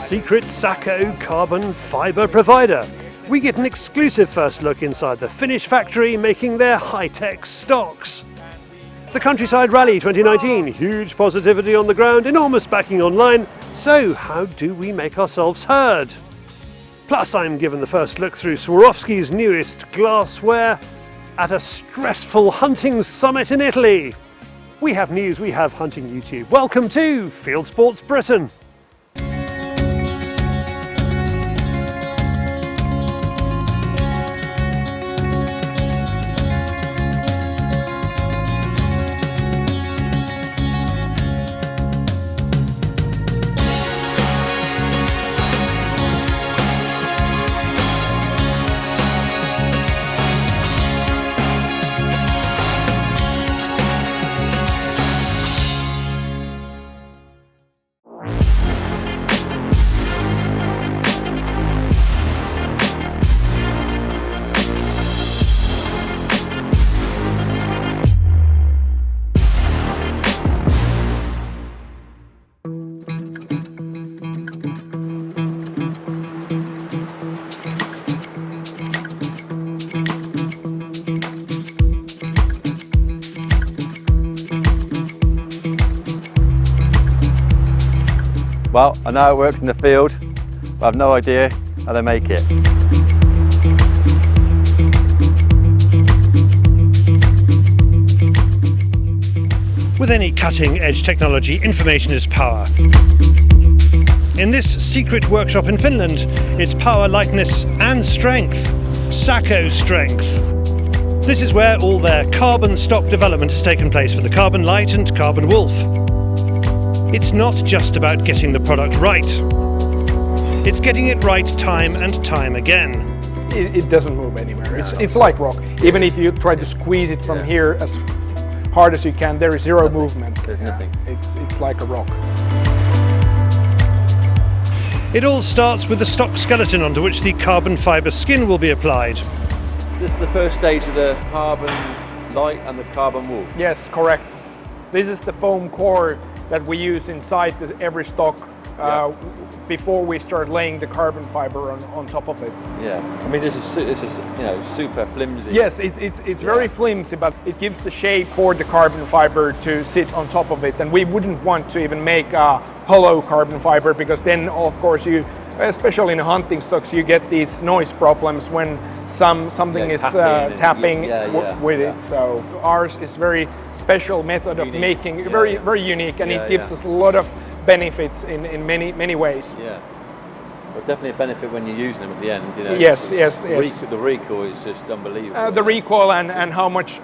secret Sako carbon fibre provider. We get an exclusive first look inside the Finnish factory making their high-tech stocks. The Countryside Rally 2019, huge positivity on the ground, enormous backing online. So how do we make ourselves heard? Plus I'm given the first look through Swarovski's newest glassware at a stressful hunting summit in Italy. We have news, we have hunting YouTube. Welcome to Fieldsports Britain. Well, I know it works in the field, but I've no idea how they make it. With any cutting-edge technology, information is power. In this secret workshop in Finland, it's power, lightness and strength. Sako strength. This is where all their carbon stock development has taken place for the Carbon Light and Carbon Wolf. It's not just about getting the product right. It's getting it right time and time again. It doesn't move anywhere. It's like rock. Even if you try to squeeze it from here as hard as you can, there is zero movement. There's nothing. It's like a rock. It all starts with the stock skeleton onto which the carbon fibre skin will be applied. This is the first stage of the Carbon Light and the Carbon Wolf. Yes, correct. This is the foam core that we use inside every stock before we start laying the carbon fiber on top of it. Yeah, I mean this is super flimsy. Yes, it's very flimsy, but it gives the shape for the carbon fiber to sit on top of it. And we wouldn't want to even make a hollow carbon fiber, because then of course you, especially in hunting stocks, you get these noise problems when something is tapping with it. So ours is very special method of making, very unique, and it gives us a lot of benefits in many ways. Yeah, but definitely a benefit when you're using them at the end. You know, yes. The recoil is just unbelievable. The recoil and how much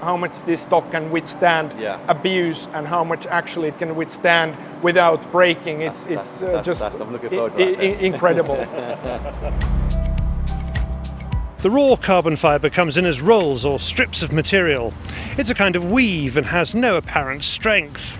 this stock can withstand abuse, and how much actually it can withstand without breaking. It's just I'm looking forward to that. Incredible. The raw carbon fibre comes in as rolls or strips of material. It's a kind of weave and has no apparent strength.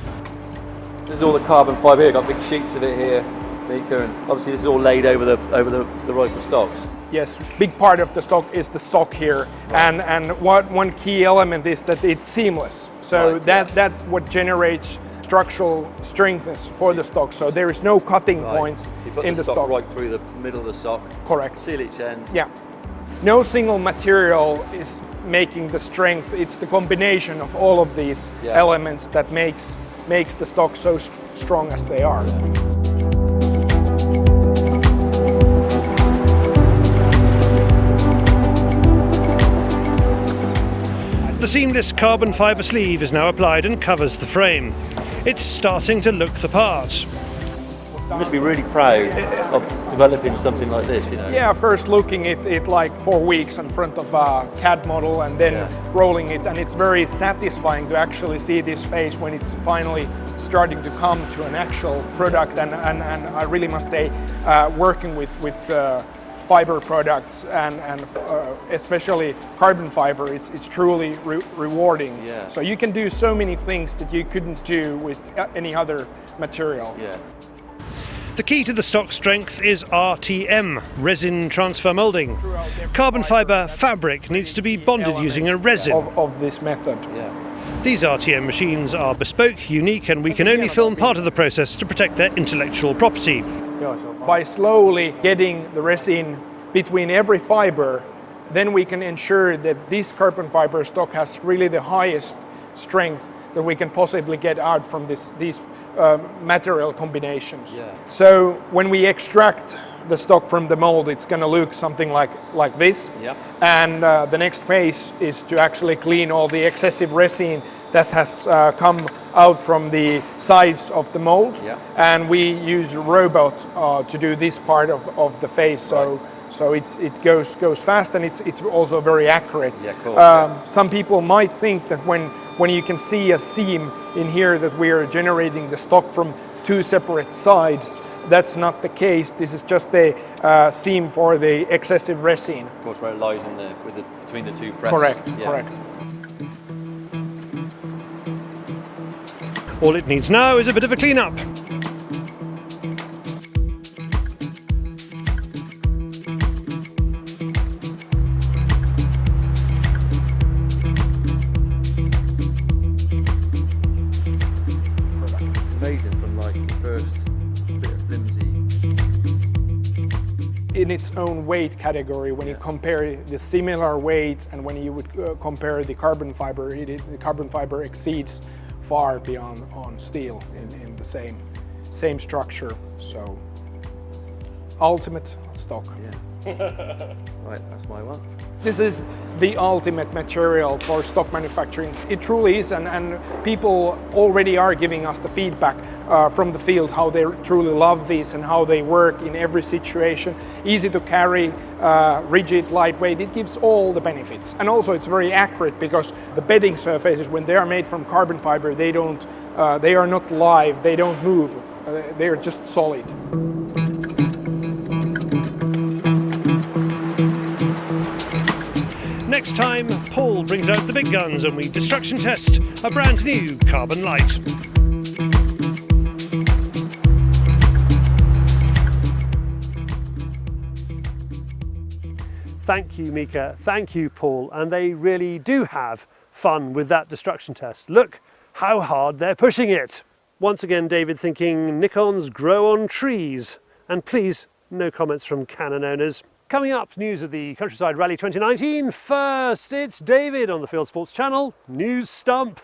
This is all the carbon fibre here. Got big sheets of it here, Mika, and obviously this is all laid over the rifle stocks. Yes, big part of the stock is the sock here, and one key element is that it's seamless. So that what generates structural strength for the stock. So there is no cutting points in the stock. Right through the middle of the sock. Correct. Seal each end. Yeah. No single material is making the strength. It's the combination of all of these elements that makes the stock so strong as they are. The seamless carbon fibre sleeve is now applied and covers the frame. It's starting to look the part. You must be really proud of developing something like this, you know. Yeah, first looking at it like 4 weeks in front of a CAD model and then rolling it, and it's very satisfying to actually see this phase when it's finally starting to come to an actual product. And I really must say, working with fiber products and especially carbon fiber, it's truly rewarding. Yeah. So you can do so many things that you couldn't do with any other material. Yeah. The key to the stock strength is RTM, resin transfer moulding. Carbon fibre fabric needs to be bonded using a resin. Of this method. Yeah. These RTM machines are bespoke, unique, and we can only film part of the process to protect their intellectual property. By slowly getting the resin between every fiber, then we can ensure that this carbon fiber stock has really the highest strength that we can possibly get out from these material combinations. Yeah. So when we extract the stock from the mold, it's going to look something like this. Yeah. And the next phase is to actually clean all the excessive resin that has come out from the sides of the mold. Yeah. And we use a robot to do this part of the phase. So. Right. So it goes fast, and it's also very accurate. Yeah, cool. Some people might think that when you can see a seam in here that we are generating the stock from two separate sides. That's not the case. This is just the seam for the excessive resin. Of course, where it lies between the two presses. Correct. Yeah. Correct. All it needs now is a bit of a clean-up. Amazing from like the first bit of flimsy. In its own weight category, when you compare the similar weight and when you would compare the carbon fiber, the carbon fiber exceeds far beyond on steel in the same structure. So ultimate stock. Yeah. Right, that's my one. This is the ultimate material for stock manufacturing. It truly is, and people already are giving us the feedback from the field how they truly love these and how they work in every situation. Easy to carry, rigid, lightweight. It gives all the benefits, and also it's very accurate because the bedding surfaces, when they are made from carbon fiber, they are not live. They don't move. They are just solid. Next time, Paul brings out the big guns and we destruction test a brand new carbon light. Thank you, Mika. Thank you, Paul. And they really do have fun with that destruction test. Look how hard they're pushing it. Once again, David thinking Nikons grow on trees. And please, no comments from Canon owners. Coming up, news of the Countryside Rally 2019. First, it's David on the Fieldsports Channel. News Stump.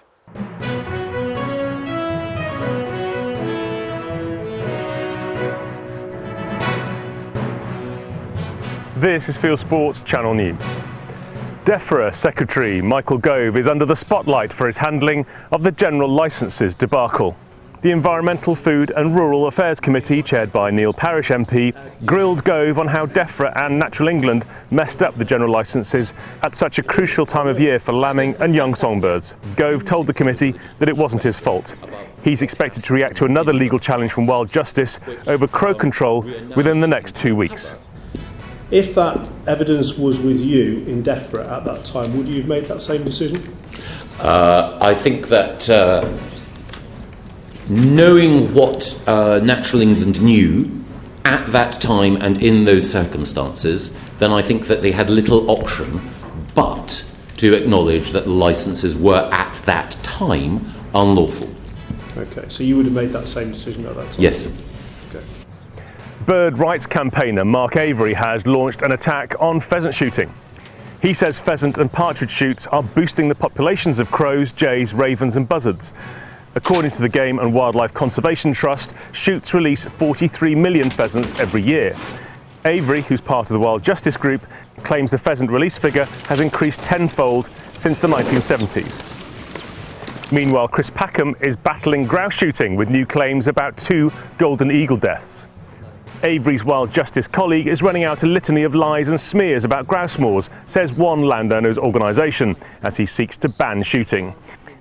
This is Fieldsports Channel News. DEFRA Secretary Michael Gove is under the spotlight for his handling of the general licences debacle. The Environmental, Food and Rural Affairs Committee, chaired by Neil Parish MP, grilled Gove on how DEFRA and Natural England messed up the general licences at such a crucial time of year for lambing and young songbirds. Gove told the committee that it wasn't his fault. He's expected to react to another legal challenge from Wild Justice over crow control within the next 2 weeks. If that evidence was with you in DEFRA at that time, would you have made that same decision? I think that knowing what Natural England knew at that time and in those circumstances, then I think that they had little option but to acknowledge that the licences were at that time unlawful. Okay, so you would have made that same decision at that time? Yes. Okay. Bird rights campaigner Mark Avery has launched an attack on pheasant shooting. He says pheasant and partridge shoots are boosting the populations of crows, jays, ravens and buzzards. According to the Game and Wildlife Conservation Trust, shoots release 43 million pheasants every year. Avery, who's part of the Wild Justice Group, claims the pheasant release figure has increased tenfold since the 1970s. Meanwhile, Chris Packham is battling grouse shooting with new claims about 2 golden eagle deaths. Avery's Wild Justice colleague is running out a litany of lies and smears about grouse moors, says one landowners' organisation, as he seeks to ban shooting.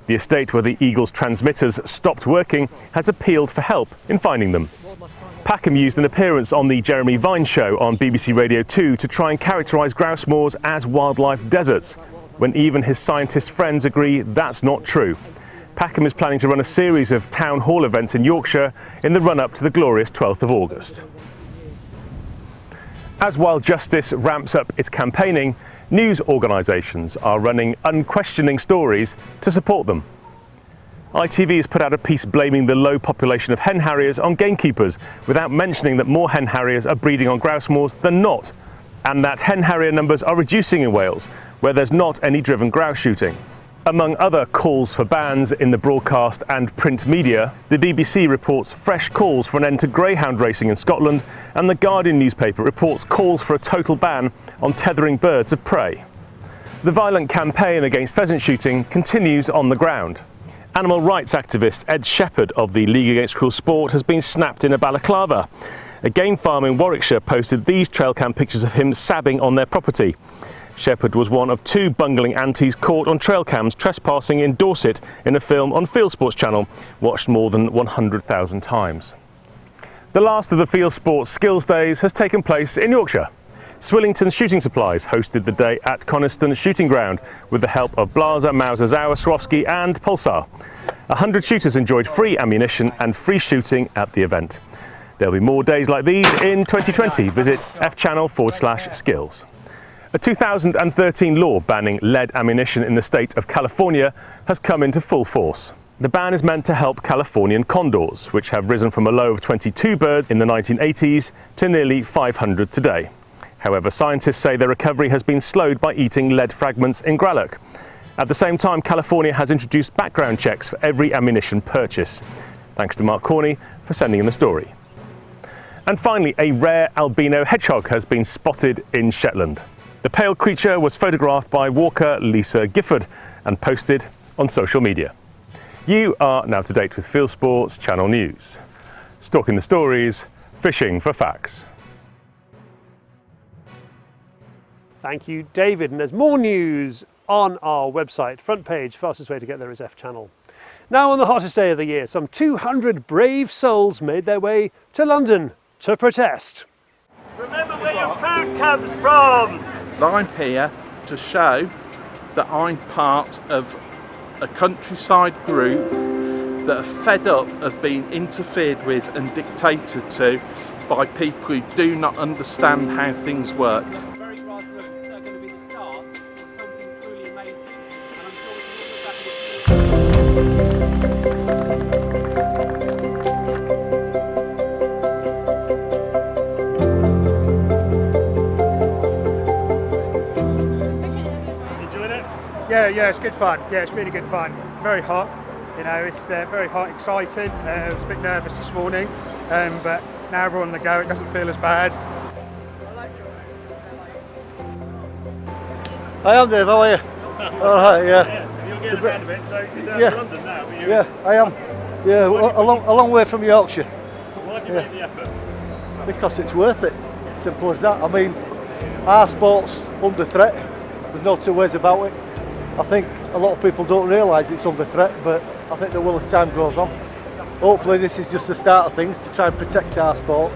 The estate where the eagle's transmitters stopped working has appealed for help in finding them. Packham used an appearance on the Jeremy Vine show on BBC Radio 2 to try and characterise grouse moors as wildlife deserts, when even his scientist friends agree that's not true. Packham is planning to run a series of town hall events in Yorkshire in the run-up to the glorious 12th of August. As Wild Justice ramps up its campaigning, news organisations are running unquestioning stories to support them. ITV has put out a piece blaming the low population of hen harriers on gamekeepers, without mentioning that more hen harriers are breeding on grouse moors than not, and that hen harrier numbers are reducing in Wales, where there's not any driven grouse shooting. Among other calls for bans in the broadcast and print media, the BBC reports fresh calls for an end to greyhound racing in Scotland, and the Guardian newspaper reports calls for a total ban on tethering birds of prey. The violent campaign against pheasant shooting continues on the ground. Animal rights activist Ed Shepherd of the League Against Cruel Sport has been snapped in a balaclava. A game farm in Warwickshire posted these trail cam pictures of him sabbing on their property. Shepherd was one of 2 bungling antis caught on trail cams trespassing in Dorset in a film on Fieldsports Channel, watched more than 100,000 times. The last of the Fieldsports Skills Days has taken place in Yorkshire. Swillington Shooting Supplies hosted the day at Coniston Shooting Ground with the help of Blaser, Mauser, Zauer, Swarovski and Pulsar. 100 shooters enjoyed free ammunition and free shooting at the event. There'll be more days like these in 2020. Visit fchannel/skills. A 2013 law banning lead ammunition in the state of California has come into full force. The ban is meant to help Californian condors, which have risen from a low of 22 birds in the 1980s to nearly 500 today. However, scientists say their recovery has been slowed by eating lead fragments in Gralloch. At the same time, California has introduced background checks for every ammunition purchase. Thanks to Mark Corney for sending in the story. And finally, a rare albino hedgehog has been spotted in Shetland. The pale creature was photographed by walker Lisa Gifford and posted on social media. You are now to date with Fieldsports Channel News. Stalking the stories, fishing for facts. Thank you, David. And there's more news on our website, front page. Fastest way to get there is F Channel. Now, on the hottest day of the year, some 200 brave souls made their way to London to protest. Remember where your food comes from! I'm here to show that I'm part of a countryside group that are fed up of being interfered with and dictated to by people who do not understand how things work. Yeah, it's good fun. Yeah, it's really good fun. Very hot, you know, it's very hot, exciting. I was a bit nervous this morning, but now we're on the go, it doesn't feel as bad. Hi, I'm Dave, how are you? Alright, Yeah, you're getting around a bit, so you're down to London now, are you? Yeah, I am. Yeah, a long way from Yorkshire. Why have you made the effort? Because it's worth it. Simple as that. I mean, our sport's under threat. There's no two ways about it. I think a lot of people don't realise it's under threat, but I think they will as time goes on. Hopefully this is just the start of things to try and protect our sport,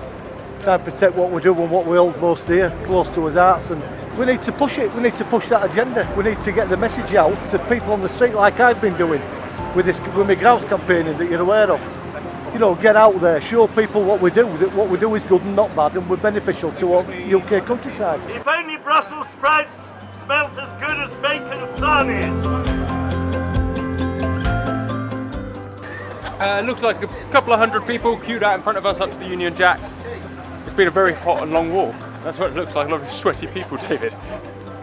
try and protect what we do and what we hold most dear, close to us hearts, and we need to push it, we need to push that agenda, we need to get the message out to people on the street like I've been doing with my grouse campaigning that you're aware of. You know, get out there, show people what we do, that what we do is good and not bad and we're beneficial to all the UK countryside. If only Brussels sprouts smelt as good as bacon sun is. Looks like a couple of hundred people queued out in front of us up to the Union Jack. It's been a very hot and long walk. That's what it looks like, a lot of sweaty people, David.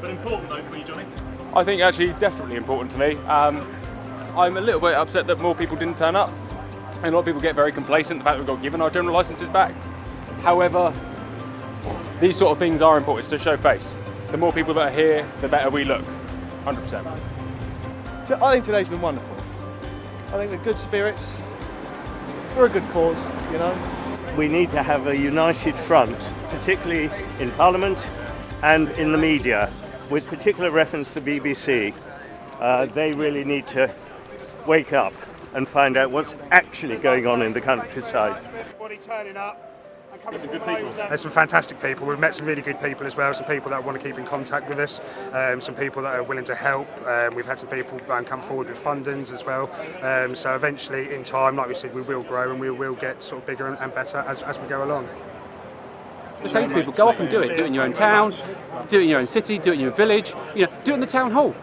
But important though for you, Johnny? I think actually definitely important to me. I'm a little bit upset that more people didn't turn up. And a lot of people get very complacent, the fact that we've got given our general licences back. However, these sort of things are important to show face. The more people that are here, the better we look, 100%. I think today's been wonderful. I think the good spirits, for a good cause, you know. We need to have a united front, particularly in Parliament and in the media, with particular reference to BBC. They really need to wake up and find out what's actually going on in the countryside. Everybody turning up. Some good people. There's some fantastic people. We've met some really good people as well. Some people that want to keep in contact with us. Some people that are willing to help. We've had some people come forward with fundings as well. So eventually, in time, like we said, we will grow and we will get sort of bigger and better as we go along. Just saying to people, go off and do it. Do it in your own town, do it in your own city, do it in your village. You know, do it in the town hall.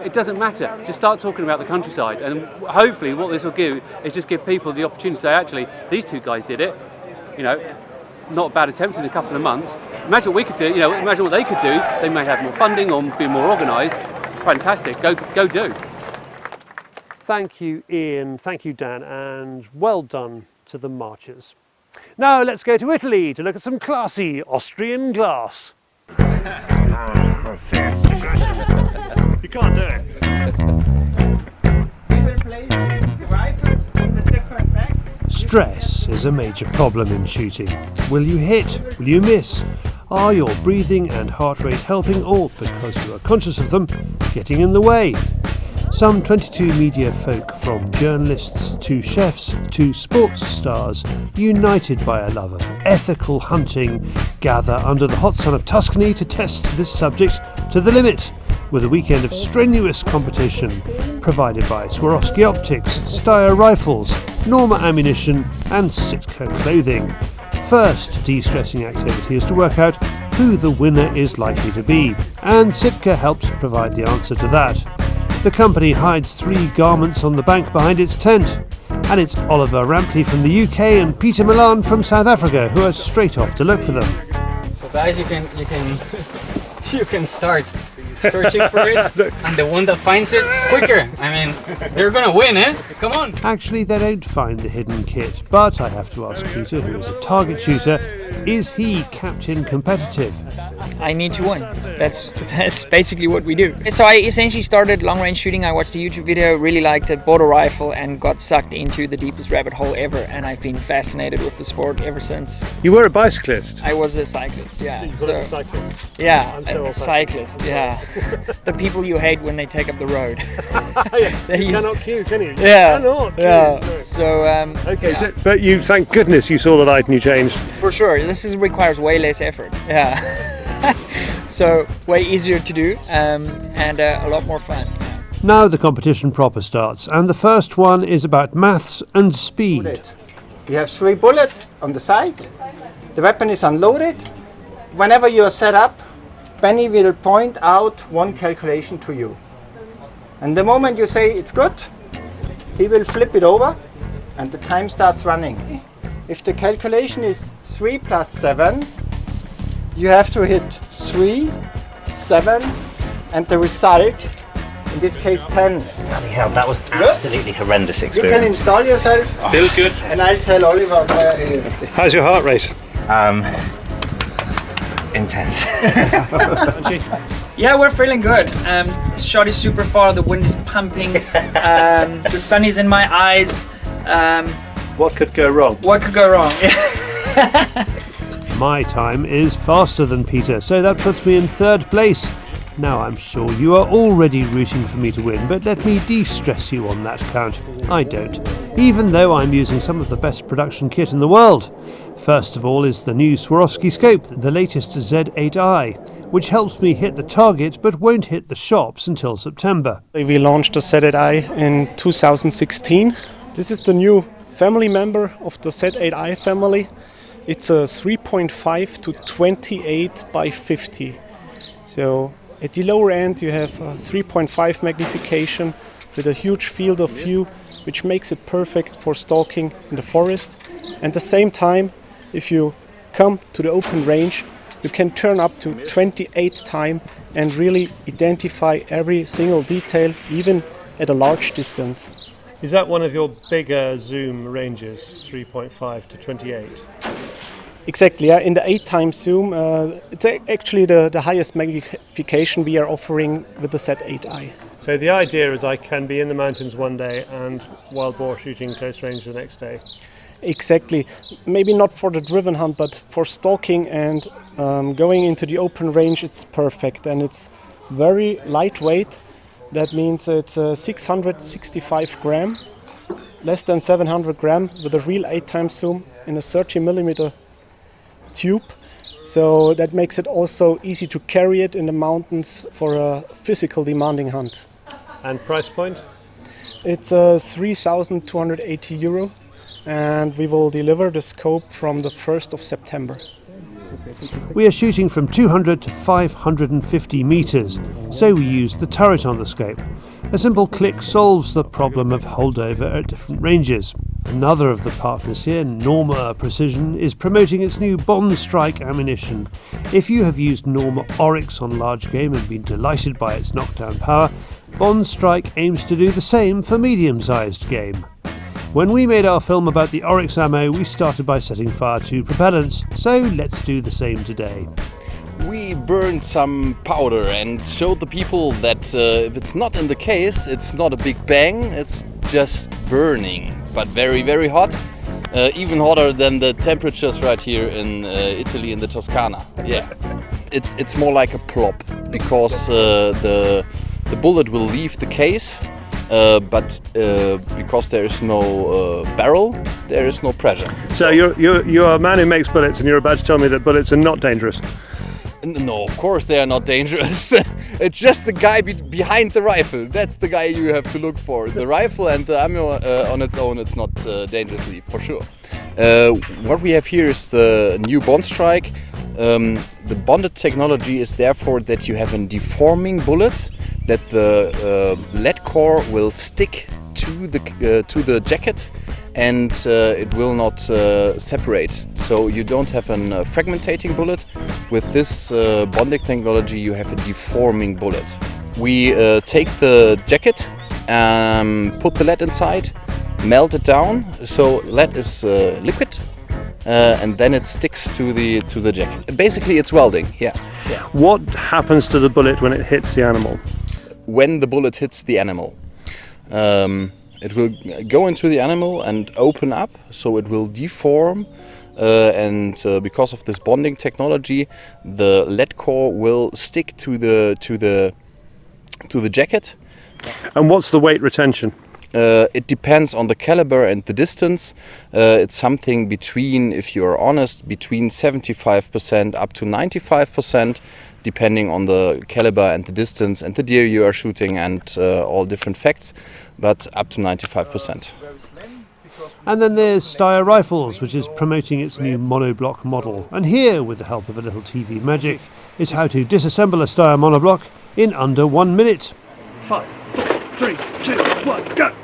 it doesn't matter. Just start talking about the countryside, and hopefully what this will give is just give people the opportunity to say, actually, these two guys did it. You know, not a bad attempt in a couple of months. Imagine what we could do. You know, imagine what they could do. They may have more funding or be more organised. Fantastic. Go do. Thank you, Ian. Thank you, Dan, and well done to the marchers. Now let's go to Italy to look at some classy Austrian glass. You can't do it. We will place the rifles in the different bags. Stress is a major problem in shooting. Will you hit? Will you miss? Are your breathing and heart rate helping, or, because you are conscious of them, getting in the way? Some 22 media folk, from journalists to chefs to sports stars, united by a love of ethical hunting, gather under the hot sun of Tuscany to test this subject to the limit, with a weekend of strenuous competition provided by Swarovski optics, Steyr rifles, Norma ammunition and Sako clothing. First de-stressing activity is to work out who the winner is likely to be, and Sitka helps provide the answer to that. The company hides 3 garments on the bank behind its tent, and it's Oliver Rampley from the UK and Peter Milan from South Africa who are straight off to look for them. So guys, you can start searching for it, and the one that finds it quicker. I mean, they're gonna win, eh? Come on. Actually, they don't find the hidden kit, but I have to ask Peter, who is a target shooter, is he captain competitive? I need to win. That's basically what we do. So I essentially started long range shooting. I watched a YouTube video, really liked it, bought a rifle and got sucked into the deepest rabbit hole ever, and I've been fascinated with the sport ever since. You were a bicyclist? I was a cyclist, yeah. So a cyclist? Yeah, a cyclist, yeah. The people you hate when they take up the road. You cannot queue, can you? Yeah. You cannot queue. Yeah. No. So, okay, yeah. but you, thank goodness you saw the light and you changed. For sure, this requires way less effort. Yeah. So way easier to do and a lot more fun. Now the competition proper starts, and the first one is about maths and speed. You have 3 bullets on the side. The weapon is unloaded. Whenever you are set up, Benny will point out one calculation to you. And the moment you say it's good, he will flip it over and the time starts running. If the calculation is 3 plus 7, you have to hit 3, 7, and the result, in this case 10. Bloody hell, that was absolutely horrendous experience. You can install yourself. Still good. And I'll tell Oliver where he is. How's your heart rate? Intense. Yeah, we're feeling good. The shot is super far, the wind is pumping, the sun is in my eyes. What could go wrong? What could go wrong? My time is faster than Peter, so that puts me in 3rd place. Now I'm sure you are already rooting for me to win, but let me de-stress you on that count. I don't, even though I'm using some of the best production kit in the world. First of all is the new Swarovski scope, the latest Z8i, which helps me hit the target but won't hit the shops until September. We launched the Z8i in 2016. This is the new family member of the Z8i family. It's a 3.5 to 28 by 50. So at the lower end you have a 3.5 magnification with a huge field of view, which makes it perfect for stalking in the forest. And at the same time, if you come to the open range, you can turn up to 28 times and really identify every single detail, even at a large distance. Is that one of your bigger zoom ranges, 3.5 to 28? Exactly, yeah. In the 8 times zoom, it's actually the highest magnification we are offering with the Z8i. So the idea is I can be in the mountains one day and wild boar shooting close range the next day. Exactly. Maybe not for the driven hunt, but for stalking and going into the open range, it's perfect. And it's very lightweight. That means it's 665 gram, less than 700 gram, with a real 8 times zoom in a 30 millimeter tube. So that makes it also easy to carry it in the mountains for a physical demanding hunt. And price point? It's €3,280, and we will deliver the scope from the 1st of September. We are shooting from 200 to 550 metres, so we use the turret on the scope. A simple click solves the problem of holdover at different ranges. Another of the partners here, Norma Precision, is promoting its new Bond Strike ammunition. If you have used Norma Oryx on large game and been delighted by its knockdown power, Bond Strike aims to do the same for medium-sized game. When we made our film about the Oryx ammo, we started by setting fire to propellants, so let's do the same today. We burned some powder and showed the people that if it's not in the case, it's not a big bang, it's just burning, but very, very hot. Even hotter than the temperatures right here in Italy, in the Toscana. Yeah, it's more like a plop, because the bullet will leave the case, but because there is no barrel, there is no pressure. So you're a man who makes bullets, and you're about to tell me that bullets are not dangerous? No, of course they are not dangerous. It's just the guy behind the rifle. That's the guy you have to look for. The rifle and the ammo on its own, it's not dangerously, for sure. What we have here is the new Bond Strike. The bonded technology is therefore that you have a deforming bullet, that the lead core will stick to the jacket, and it will not separate. So you don't have a fragmentating bullet. With this bonding technology, you have a deforming bullet. We take the jacket, put the lead inside, melt it down, so lead is liquid, and then it sticks to the jacket. Basically, it's welding. Yeah. What happens to the bullet when it hits the animal? When the bullet hits the animal, it will go into the animal and open up, so it will deform, and because of this bonding technology, the lead core will stick to the jacket. And what's the weight retention? It depends on the caliber and the distance. It's something between, if you're honest, between 75% up to 95%, depending on the caliber and the distance and the deer you are shooting and all different facts, but up to 95%. And then there's Steyr Rifles, which is promoting its new monoblock model. And here, with the help of a little TV magic, is how to disassemble a Steyr monoblock in under 1 minute. 5, 4, 3, 2, 1, go!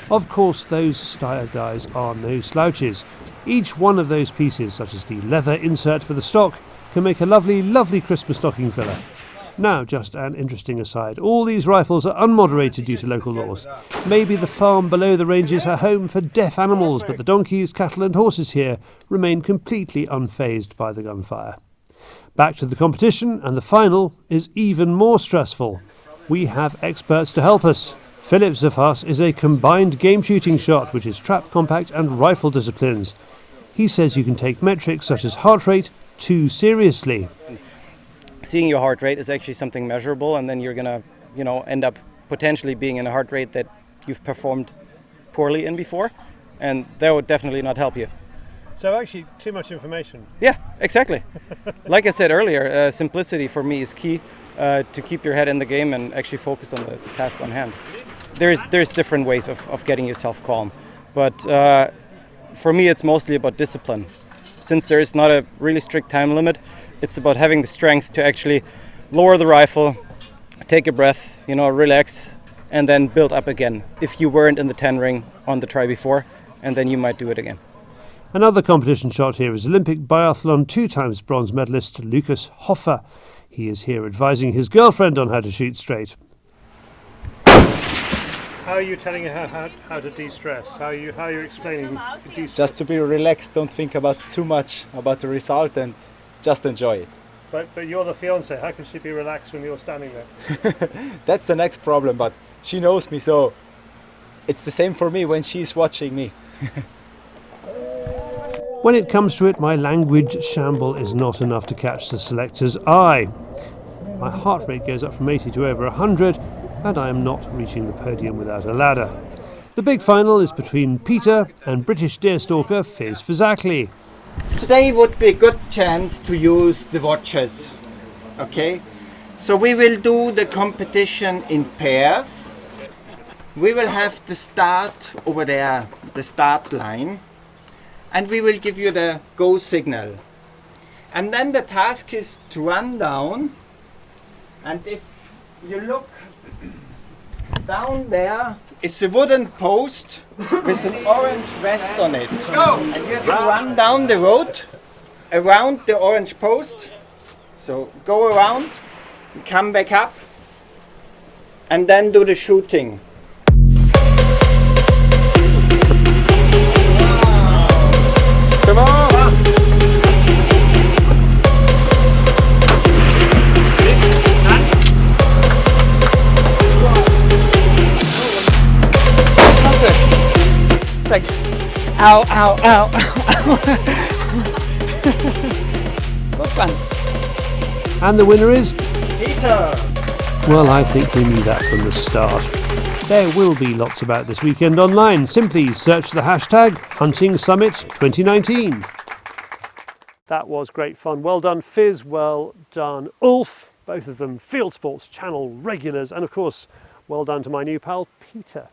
Of course, those Steyr guys are no slouches. Each one of those pieces, such as the leather insert for the stock, can make a lovely, lovely Christmas stocking filler. Now, just an interesting aside, all these rifles are unmoderated due to local laws. Maybe the farm below the range is a home for deaf animals, but the donkeys, cattle and horses here remain completely unfazed by the gunfire. Back to the competition, and the final is even more stressful. We have experts to help us. Philip Zafas is a combined game shooting shot, which is trap, compact and rifle disciplines. He says you can take metrics such as heart rate too seriously. Seeing your heart rate is actually something measurable, and then you're gonna, end up potentially being in a heart rate that you've performed poorly in before, and that would definitely not help you. So actually, too much information. Yeah, exactly. Like I said earlier, simplicity for me is key to keep your head in the game and actually focus on the task on hand. There's different ways of getting yourself calm, but for me it's mostly about discipline. Since there is not a really strict time limit, it's about having the strength to actually lower the rifle, take a breath, relax, and then build up again. If you weren't in the 10 ring on the try before, and then you might do it again. Another competition shot here is Olympic biathlon 2x bronze medalist Lucas Hoffer. He is here advising his girlfriend on how to shoot straight. How are you telling her how to de-stress? How are you explaining de-stress? Just to be relaxed, don't think about too much about the result and just enjoy it. But you're the fiancé, how can she be relaxed when you're standing there? That's the next problem, but she knows me, so it's the same for me when she's watching me. When it comes to it, my language shamble is not enough to catch the selector's eye. My heart rate goes up from 80 to over 100, and I am not reaching the podium without a ladder. The big final is between Peter and British deerstalker Fieldsports. Today would be a good chance to use the watches. Okay? So we will do the competition in pairs. We will have the start over there, the start line. And we will give you the go signal. And then the task is to run down. And if you look down there, is a wooden post with an orange vest on it. And you have to run down the road around the orange post. So go around, come back up, and then do the shooting. Come on! It's like, ow, ow, ow, What fun. And the winner is Peter. Well, I think we knew that from the start. There will be lots about this weekend online. Simply search the hashtag Hunting Summit 2019. That was great fun. Well done, Fizz. Well done, Ulf. Both of them Fieldsports Channel regulars. And of course, well done to my new pal, Peter.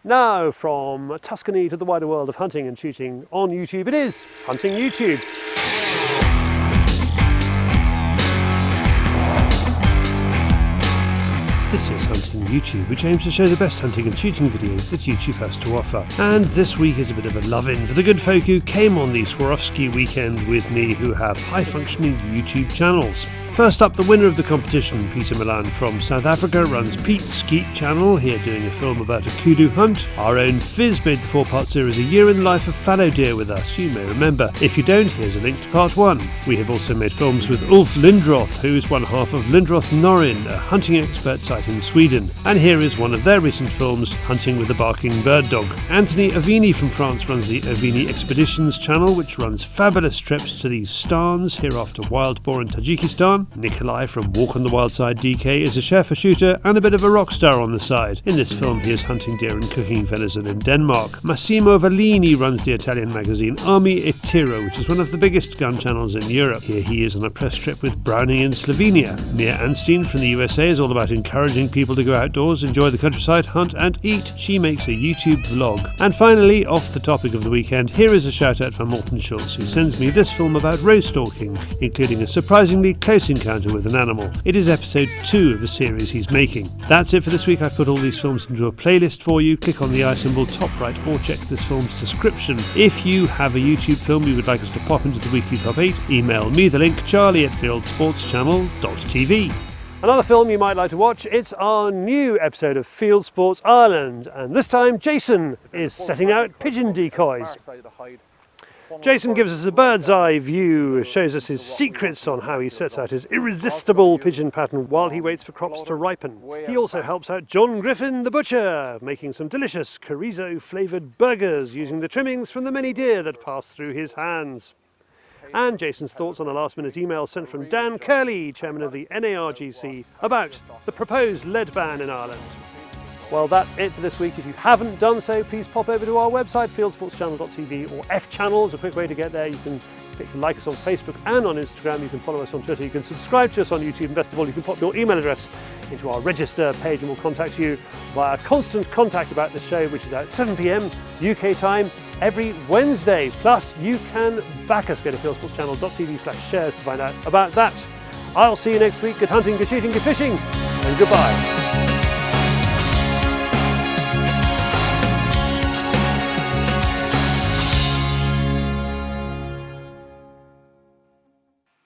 Now, from Tuscany to the wider world of hunting and shooting on YouTube, it is Hunting YouTube. This is Hunting YouTube, which aims to show the best hunting and shooting videos that YouTube has to offer. And this week is a bit of a love-in for the good folk who came on the Swarovski weekend with me, who have high-functioning YouTube channels. First up, the winner of the competition, Peter Milan from South Africa, runs Pete's Skeet channel, here doing a film about a kudu hunt. Our own Fizz made the 4-part series A Year in the Life of Fallow Deer with us, you may remember. If you don't, here's a link to part 1. We have also made films with Ulf Lindroth, who is one half of Lindroth Norrin, a hunting expert site in Sweden. And here is one of their recent films, Hunting with a Barking Bird Dog. Anthony Avini from France runs the Avini Expeditions channel, which runs fabulous trips to these stans, hereafter wild boar in Tajikistan. Nikolai from Walk on the Wild Side DK is a chef, a shooter and a bit of a rock star on the side. In this film he is hunting deer and cooking venison in Denmark. Massimo Vallini runs the Italian magazine Armi e Tiro, which is one of the biggest gun channels in Europe. Here he is on a press trip with Browning in Slovenia. Mia Anstein from the USA is all about encouraging people to go outdoors, enjoy the countryside, hunt and eat. She makes a YouTube vlog. And finally, off the topic of the weekend, here is a shout out from Morten Schultz, who sends me this film about rose stalking, including a surprisingly close encounter with an animal. It is episode 2 of the series he's making. That's it for this week. I've put all these films into a playlist for you. Click on the eye symbol top right or check this film's description. If you have a YouTube film you would like us to pop into the weekly top 8, email me the link, charlie@fieldsportschannel.tv. Another film you might like to watch, it's our new episode of Fieldsports Ireland, and this time Jason is setting out pigeon decoys. Jason gives us a bird's eye view, shows us his secrets on how he sets out his irresistible pigeon pattern while he waits for crops to ripen. He also helps out John Griffin the butcher, making some delicious chorizo flavoured burgers using the trimmings from the many deer that pass through his hands. And Jason's thoughts on a last-minute email sent from Dan Curley, chairman of the NARGC, about the proposed lead ban in Ireland. Well, that's it for this week. If you haven't done so, please pop over to our website, fieldsportschannel.tv, or F Channel is a quick way to get there. You can like us on Facebook and on Instagram. You can follow us on Twitter. You can subscribe to us on YouTube. And best of all, you can pop your email address into our register page and we'll contact you via constant contact about the show, which is at 7 p.m. UK time every Wednesday. Plus, you can back us. Go to fieldsportschannel.tv/shares to find out about that. I'll see you next week. Good hunting, good shooting, good fishing, and goodbye.